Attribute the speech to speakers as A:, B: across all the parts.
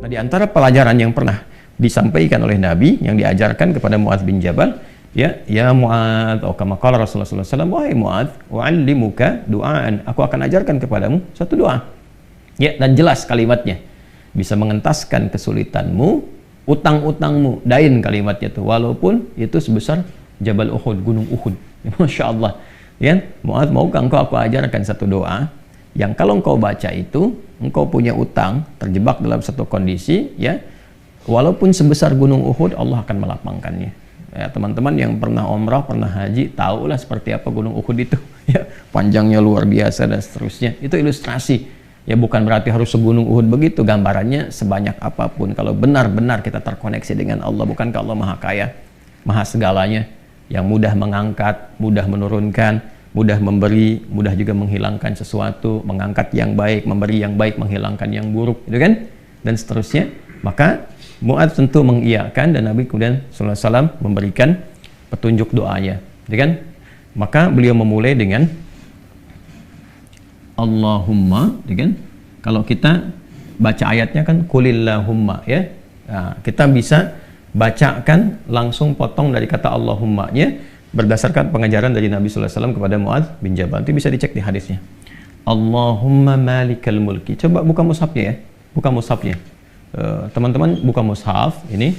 A: Nah, di antara pelajaran yang pernah disampaikan oleh Nabi yang diajarkan kepada Muadz bin Jabal, ya Muadz, atau kama qala Rasulullah sallallahu alaihi wasallam, wahai Muadz, u'allimuka du'aan, aku akan ajarkan kepadamu satu doa. Ya, dan jelas kalimatnya. Bisa mengentaskan kesulitanmu, utang-utangmu, dain kalimatnya tuh, walaupun itu sebesar Jabal Uhud, gunung Uhud. Masya Allah. Ya, Muadz, maukah engkau aku ajarkan satu doa yang kalau engkau baca itu, engkau punya utang, terjebak dalam satu kondisi, ya, walaupun sebesar gunung Uhud, Allah akan melapangkannya. Ya, teman-teman yang pernah umrah, pernah haji, tahulah seperti apa gunung Uhud itu. Ya, panjangnya luar biasa dan seterusnya. Itu ilustrasi. Ya, bukan berarti harus segunung Uhud begitu. Gambarannya sebanyak apapun. Kalau benar-benar kita terkoneksi dengan Allah, bukankah Allah Maha Kaya, Maha segalanya, yang mudah mengangkat, mudah menurunkan, mudah memberi, mudah juga menghilangkan sesuatu, mengangkat yang baik, memberi yang baik, menghilangkan yang buruk, gitu kan? Dan seterusnya. Maka Muadz tentu mengiyakan, dan Nabi kemudian sallallahu alaihi wasallam memberikan petunjuk doanya, gitu kan? Maka beliau memulai dengan Allahumma, gitu kan? Kalau kita baca ayatnya kan kulillahumma, ya. Nah, kita bisa bacakan langsung potong dari kata Allahumma-nya berdasarkan pengajaran dari Nabi sallallahu alaihi wasallam kepada Muadz bin Jabal. Itu bisa dicek di hadisnya. Allahumma malikal mulki. Coba buka mushafnya ya. Buka mushafnya. Teman-teman buka mushaf ini,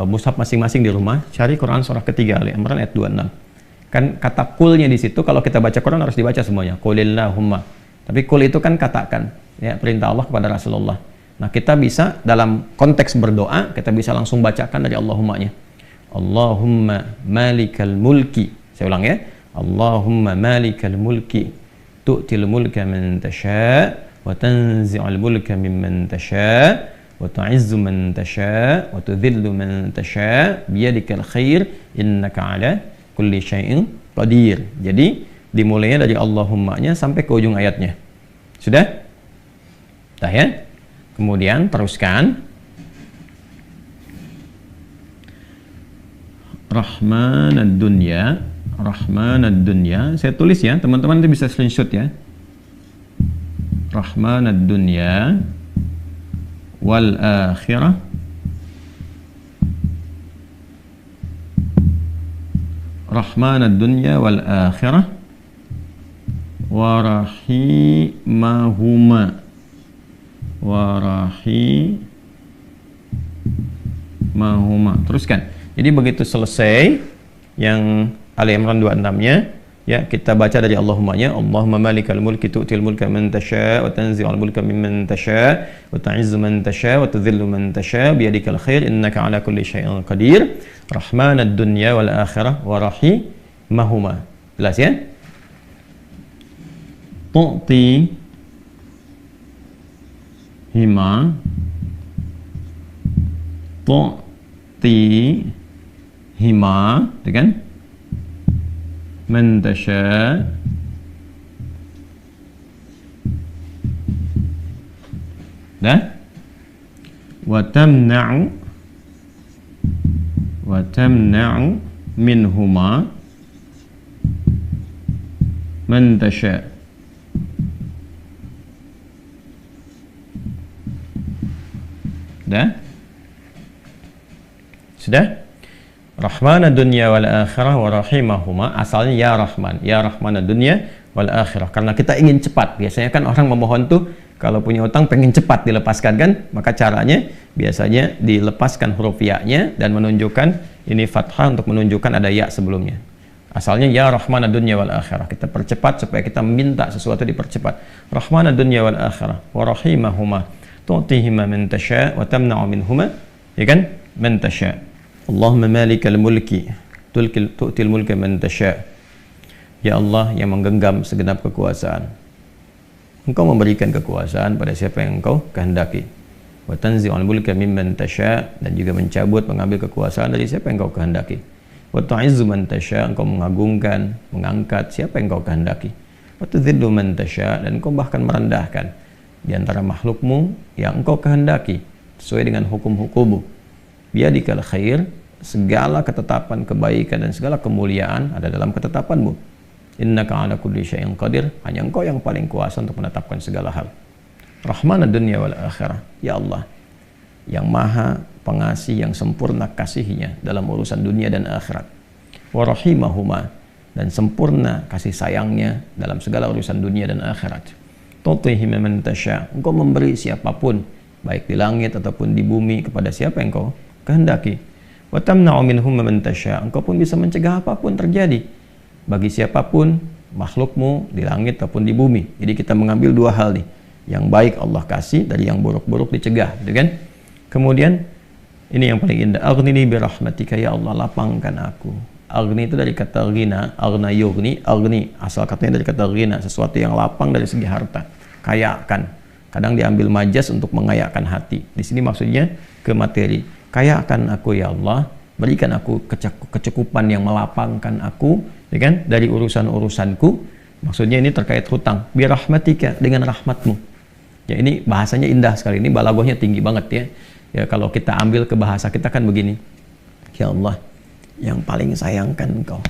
A: mushaf masing-masing di rumah, cari Quran surah ketiga Ali Imran ayat 26. Kan kata kulnya di situ, kalau kita baca Quran harus dibaca semuanya, kulillahumma. Tapi kul itu kan katakan, ya, perintah Allah kepada Rasulullah. Nah, kita bisa dalam konteks berdoa, kita bisa langsung bacakan dari Allahumma-nya. Allahumma malikal mulki. Saya ulang ya. Allahumma malikal mulki, tu'til mulka man tasha' wa tanzi'ul mulka mimman tasha' wa tu'izzu man tasha' wa tudhillu man tasha' biyadikal khair innaka 'ala kulli syai'in qadir. Jadi dimulainya dari Allahumma-nya sampai ke ujung ayatnya. Sudah? Dah ya? Kemudian teruskan Rahmanad dunya, Rahmanad dunya. Saya tulis ya, teman-teman itu bisa screenshot ya. Rahmanad dunya wal akhirah Rahmanad dunya wal akhirah wa rahimahuma Teruskan. Jadi begitu selesai yang Ali Imran 26-nya, ya, kita baca dari Allahumma-nya. Allahumma malikal mulki tu'til mulka man tasha' wa tanzi'ul mulka mimman tasha' wa tu'izzu man tasha' wa tudhillu man tasha' biyadikal khair innaka 'ala kulli syai'in qadir. Rahmanad dunya wal akhirah wa rahimahuma. Jelas ya? Tu'ti hima, tu'ti hima, itu kan? Man tasha' dah, wa tamna'u minhuma man tasha'. Dah? Sudah? Rahmanad dunya wal akhirah wa rahimahuma, asalnya ya Rahman, ya Rahmanad dunya wal akhirah. Karena kita ingin cepat. Biasanya kan orang memohon tuh kalau punya utang pengen cepat dilepaskan kan? Maka caranya biasanya dilepaskan huruf ya-nya dan menunjukkan ini fathah untuk menunjukkan ada ya sebelumnya. Asalnya ya Rahmanad dunya wal akhirah. Kita percepat supaya kita minta sesuatu dipercepat. Rahmanad dunya wal akhirah wa rahimahuma tu'tihima man tasha' wa tamna'u minhuma, ya kan? Man tasha'. Allahumma malikal mulki tu'til mulka man tasha'. Ya Allah yang menggenggam segenap kekuasaan, Engkau memberikan kekuasaan pada siapa yang Engkau kehendaki. Wa tanzi'ul mulka mimman tasha', dan juga mencabut, mengambil kekuasaan dari siapa yang Engkau kehendaki. Wa tu'izzu man tasha', Engkau mengagungkan, mengangkat siapa yang Engkau kehendaki. Wa tudhillu man tasha', dan Engkau bahkan merendahkan di antara makhlukmu yang Engkau kehendaki sesuai dengan hukum-hukummu. Biyadikal khair, segala ketetapan kebaikan dan segala kemuliaan ada dalam ketetapanmu. Innaka ala kulli syai'in qadir. Hanya Engkau yang paling kuasa untuk menetapkan segala hal. Rahmanad dunya wal akhirah. Ya Allah, yang maha pengasih, yang sempurna kasihnya dalam urusan dunia dan akhirat. Wa rahimahuma, dan sempurna kasih sayangnya dalam segala urusan dunia dan akhirat. Tutihi man tasya, Engkau memberi siapapun, baik di langit ataupun di bumi, kepada siapa yang Engkau kehendaki. Wa tamna'u minhum man tasya, Engkau pun bisa mencegah apapun terjadi bagi siapapun makhlukmu di langit ataupun di bumi. Jadi kita mengambil dua hal nih, yang baik Allah kasih, dari yang buruk-buruk dicegah, gitu kan? Kemudian ini yang paling indah, aghnini bi rahmatika, ya Allah lapangkan aku. Aghni itu dari kata ghina, aghna yughni, aghni asal katanya dari kata ghina, sesuatu yang lapang dari segi harta, kayakan. Kadang diambil majas untuk mengayakkan hati. Di sini maksudnya ke materi. Kayakan aku ya Allah, berikan aku kecukupan yang melapangkan aku, ya kan, dari urusan-urusanku. Maksudnya ini terkait hutang. Bi rahmatika, dengan rahmatmu. Ya ini bahasanya indah sekali, ini balaghahnya tinggi banget ya. Ya kalau kita ambil ke bahasa kita kan begini. Ya Allah, yang paling sayangkan Engkau,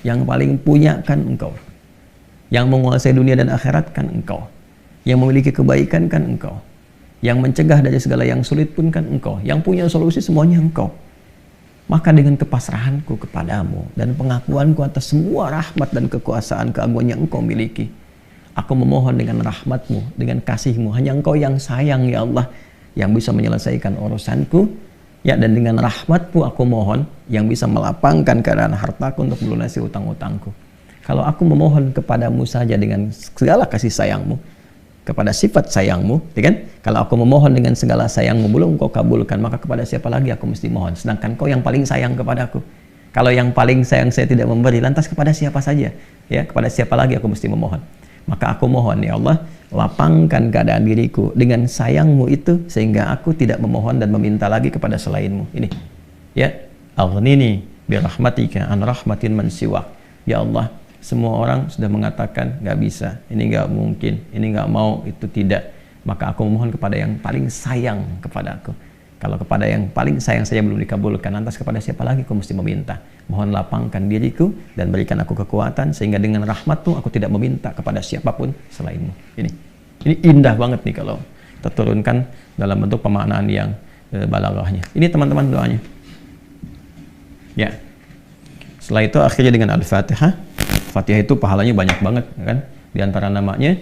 A: yang paling punya kan Engkau, yang menguasai dunia dan akhirat kan Engkau, yang memiliki kebaikan kan Engkau, yang mencegah dari segala yang sulit pun kan Engkau, yang punya solusi semuanya Engkau. Maka dengan kepasrahanku kepadamu dan pengakuanku atas semua rahmat dan kekuasaan keagungan yang Engkau miliki, aku memohon dengan rahmatmu, dengan kasihmu, hanya Engkau yang sayang ya Allah, yang bisa menyelesaikan urusanku, ya, dan dengan rahmatmu aku mohon, yang bisa melapangkan keadaan hartaku untuk melunasi utang-utangku. Kalau aku memohon kepadamu saja dengan segala kasih sayangmu, kepada sifat sayangmu, ya kan? Kalau aku memohon dengan segala sayangmu belum Engkau kabulkan, maka kepada siapa lagi aku mesti mohon? Sedangkan Kau yang paling sayang kepadaku. Kalau yang paling sayang saya tidak memberi, lantas kepada siapa saja? Ya, kepada siapa lagi aku mesti memohon? Maka aku mohon ya Allah, lapangkan keadaan diriku dengan sayangmu itu, sehingga aku tidak memohon dan meminta lagi kepada selainmu. Ini ya, aghnini bi rahmatika an rahmatin man siwak. Ya Allah, semua orang sudah mengatakan nggak bisa, ini nggak mungkin, ini nggak mau, itu tidak. Maka aku memohon kepada yang paling sayang kepada aku. Kalau kepada yang paling sayang saja belum dikabulkan, lantas kepada siapa lagi aku mesti meminta? Mohon lapangkan diriku dan berikan aku kekuatan, sehingga dengan rahmatmu aku tidak meminta kepada siapapun selainmu. Ini indah banget nih kalau kita turunkan dalam bentuk pemaknaan yang balaghahnya. Ini teman-teman doanya. Ya. Setelah itu akhirnya dengan Al-Fatihah. Fatihah itu pahalanya banyak banget, kan? Di antara namanya,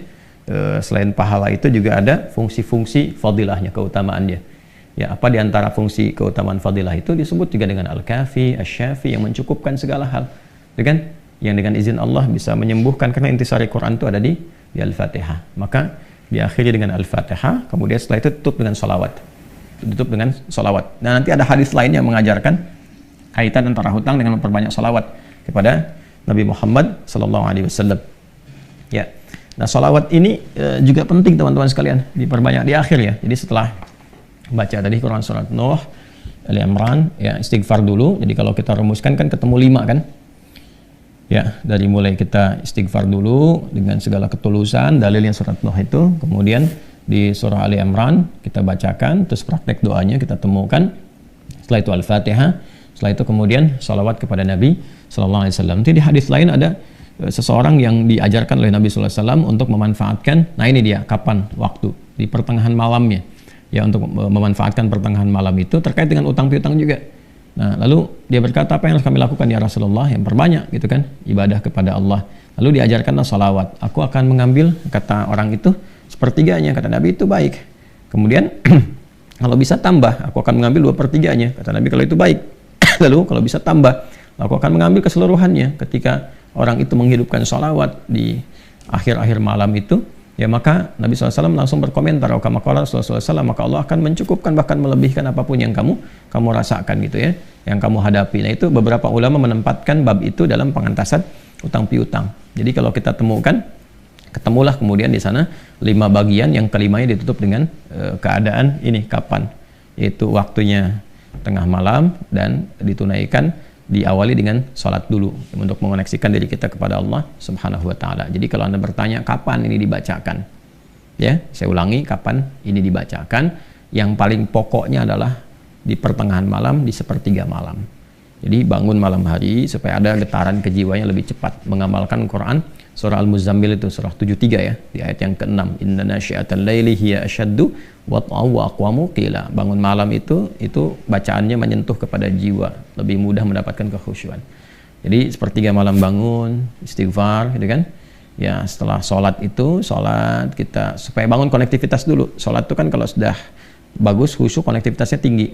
A: selain pahala itu juga ada fungsi-fungsi fadilahnya, keutamaannya. Ya, apa di antara fungsi keutamaan fadilah itu disebut juga dengan Al-Kafi, Asy-Syafi, yang mencukupkan segala hal, ya kan? Yang dengan izin Allah bisa menyembuhkan, karena intisari Quran itu ada di Al-Fatihah. Maka diakhiri dengan Al-Fatihah, kemudian setelah itu tutup dengan sholawat. Tutup dengan sholawat. Nah, nanti ada hadis lain yang mengajarkan kaitan antara hutang dengan memperbanyak sholawat kepada Nabi Muhammad SAW. Ya. Nah, sholawat ini juga penting teman-teman sekalian, diperbanyak di akhir ya. Jadi setelah baca tadi Quran surat Nuh, Ali Imran, ya istighfar dulu. Jadi kalau kita rumuskan kan ketemu 5 kan? Ya, dari mulai kita istighfar dulu dengan segala ketulusan, dalilnya surat Nuh itu, kemudian di surah Ali Imran kita bacakan, terus praktek doanya kita temukan. Setelah itu Al-Fatihah, setelah itu kemudian salawat kepada Nabi Sallallahu Alaihi Wasallam. Nanti di hadis lain ada seseorang yang diajarkan oleh Nabi Sallallahu Alaihi Wasallam untuk memanfaatkan, nah ini dia, kapan waktu, di pertengahan malamnya. Ya, untuk memanfaatkan pertengahan malam itu terkait dengan utang piutang juga. Nah, lalu dia berkata, apa yang harus kami lakukan ya Rasulullah? Yang perbanyak gitu kan, ibadah kepada Allah. Lalu diajarkanlah salawat. Aku akan mengambil, kata orang itu, sepertiganya. Kata Nabi, itu baik. Kemudian kalau bisa tambah, aku akan mengambil 2/3-nya. Kata Nabi, kalau itu baik. Lalu kalau bisa tambah, aku akan mengambil keseluruhannya. Ketika orang itu menghidupkan salawat di akhir-akhir malam itu, ya maka Nabi SAW langsung berkomentar, kama qala Rasulullah SAW, maka Allah akan mencukupkan, bahkan melebihkan apapun yang kamu rasakan gitu ya, yang kamu hadapi. Nah, itu beberapa ulama menempatkan bab itu dalam pengentasan utang piutang. Jadi kalau kita temukan, ketemulah kemudian di sana 5 bagian, yang kelimanya ditutup dengan keadaan ini kapan, yaitu waktunya tengah malam, dan ditunaikan diawali dengan sholat dulu untuk mengoneksikan diri kita kepada Allah Subhanahu wa Ta'ala. Jadi kalau Anda bertanya kapan ini dibacakan, ya saya ulangi, kapan ini dibacakan, yang paling pokoknya adalah di pertengahan malam, di 1/3 malam. Jadi bangun malam hari supaya ada getaran ke jiwanya lebih cepat mengamalkan Quran. Surah Al-Muzammil itu surah 73 ya, di ayat yang ke-6. Inna nasyi'atal laili hiya asyaddu wat'aw wa aqwamu qila. Bangun malam itu bacaannya menyentuh kepada jiwa, lebih mudah mendapatkan kekhusyuan. Jadi sepertiga malam bangun, istighfar gitu kan. Ya, setelah sholat kita supaya bangun konektivitas dulu. Sholat itu kan kalau sudah bagus khusyuk, konektivitasnya tinggi.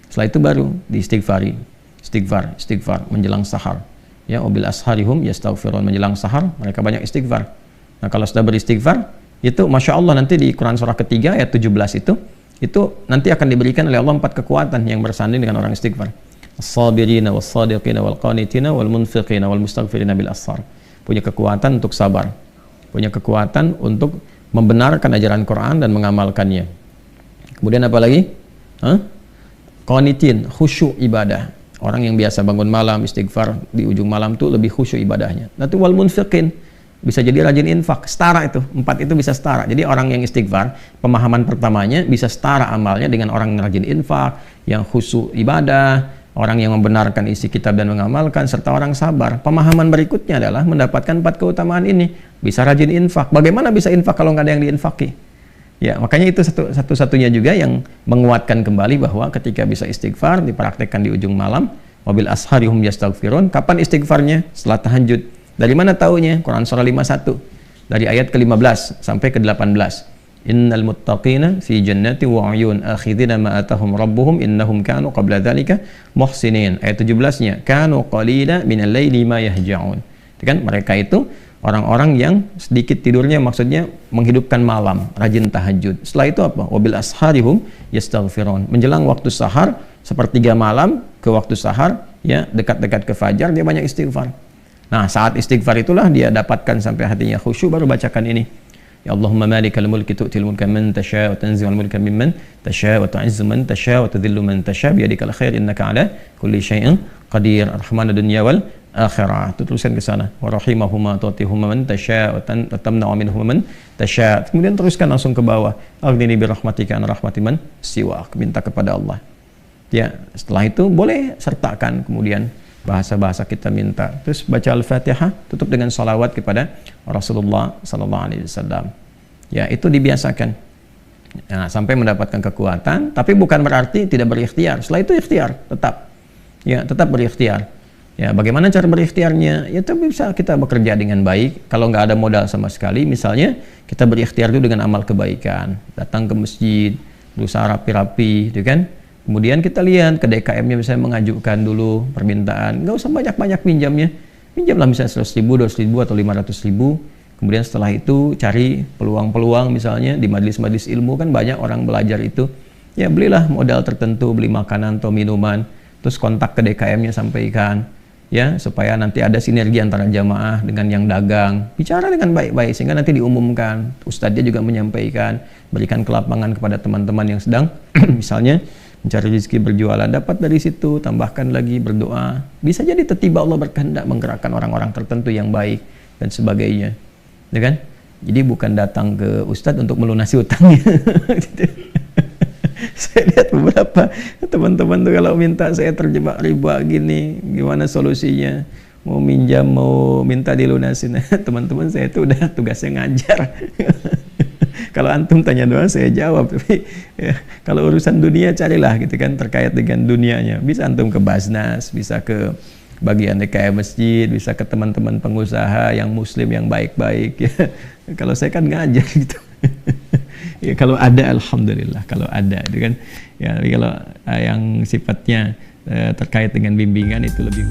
A: Setelah itu baru diistighfari. Istighfar menjelang sahar. Ya, wabil asharihum yastaghfirun, menjelang sahar mereka banyak istighfar. Nah, kalau sudah beristighfar, itu Masya Allah nanti di Quran surah ketiga ayat 17 itu nanti akan diberikan oleh Allah 4 kekuatan yang bersanding dengan orang istighfar. As-sabirina was-sadiqina wal-qanitina wal-munfiqina wal-mustaghfirina bil ashar. Punya kekuatan untuk sabar, punya kekuatan untuk membenarkan ajaran Quran dan mengamalkannya. Kemudian apa lagi? Qanitin, khusyuk ibadah. Orang yang biasa bangun malam istighfar di ujung malam tuh lebih khusyuk ibadahnya. Nanti wal munfiqin, bisa jadi rajin infak, setara itu. 4 itu bisa setara. Jadi orang yang istighfar, pemahaman pertamanya bisa setara amalnya dengan orang yang rajin infak, yang khusyuk ibadah, orang yang membenarkan isi kitab dan mengamalkan, serta orang sabar. Pemahaman berikutnya adalah mendapatkan 4 keutamaan ini. Bisa rajin infak. Bagaimana bisa infak kalau nggak ada yang diinfaki? Ya, makanya itu satu-satunya juga yang menguatkan kembali bahwa ketika bisa istighfar dipraktekkan di ujung malam, wabil asharihum yastaghfirun. Kapan istighfarnya? Setelah tahajud. Dari mana taunya? Quran surah 51 dari ayat ke-15 sampai ke-18. Innal muttaqina fi jannati wa 'uyun akhidina ma atahum rabbuhum innahum kanu qabla dzalika muhsinin. Ayat 17-nya, kanu qalila minal laili ma yahja'un. Itu kan mereka itu orang-orang yang sedikit tidurnya, maksudnya menghidupkan malam, rajin tahajud. Setelah itu apa? Wabil asharihum yastaghfirun. Menjelang waktu sahar, sepertiga malam ke waktu sahar, ya dekat-dekat ke fajar, dia banyak istighfar. Nah, saat istighfar itulah dia dapatkan sampai hatinya khusyuk, baru bacakan ini. Ya Allahumma malikal mulki tu'til mulka man tasha' wa tanzi'ul mulka mimman tasha' wa tu'izzu man tasha' wa tudhillu man tasha' biyadikal khair innaka 'ala kulli syai'in qadir. Ar-Rahmanad dunya wal akhirah. Itu tulisan ke sana. Wa rahimahuma tu'tihuma man tasya' wa tamna'u minhum man tasya'. Kemudian teruskan langsung ke bawah. Aghnini bi rahmatika an rahmati man siwak. Minta kepada Allah. Ya, setelah itu boleh sertakan kemudian bahasa-bahasa kita minta. Terus baca Al-Fatihah, tutup dengan salawat kepada Rasulullah sallallahu alaihi wasallam. Ya, itu dibiasakan. Nah, sampai mendapatkan kekuatan, tapi bukan berarti tidak berikhtiar. Setelah itu ikhtiar tetap. Ya, tetap berikhtiar. Ya, bagaimana cara berikhtiarnya? Ya, itu bisa kita bekerja dengan baik. Kalau nggak ada modal sama sekali, misalnya kita berikhtiar dulu dengan amal kebaikan, datang ke masjid, berusaha rapi-rapi, gitu kan? Kemudian kita lihat ke DKM-nya, misalnya mengajukan dulu permintaan, nggak usah banyak-banyak pinjamnya, pinjamlah misalnya 100.000, 200.000 atau 500.000. Kemudian setelah itu cari peluang-peluang, misalnya di majelis-majelis ilmu kan banyak orang belajar itu. Ya, belilah modal tertentu, beli makanan atau minuman, terus kontak ke DKM-nya, sampaikan. Ya, supaya nanti ada sinergi antara jamaah dengan yang dagang. Bicara dengan baik-baik sehingga nanti diumumkan. Ustadznya juga menyampaikan, berikan kelapangan kepada teman-teman yang sedang misalnya mencari rezeki berjualan, dapat dari situ, tambahkan lagi berdoa. Bisa jadi tiba-tiba Allah berkehendak menggerakkan orang-orang tertentu yang baik dan sebagainya. Ya kan? Jadi bukan datang ke ustadz untuk melunasi utangnya. Saya lihat beberapa teman-teman tuh kalau minta, saya terjebak riba gini, gimana solusinya? Mau minjam, mau minta dilunasin. Teman-teman saya itu udah tugasnya ngajar. Kalau antum tanya doang saya jawab, tapi ya, kalau urusan dunia carilah gitu kan, terkait dengan dunianya. Bisa antum ke Basnas, bisa ke bagian DKM masjid, bisa ke teman-teman pengusaha yang muslim yang baik-baik ya. Kalau saya kan ngajar gitu. Ya, kalau ada alhamdulillah, kalau ada itu kan. Ya, kalau yang sifatnya terkait dengan bimbingan itu lebih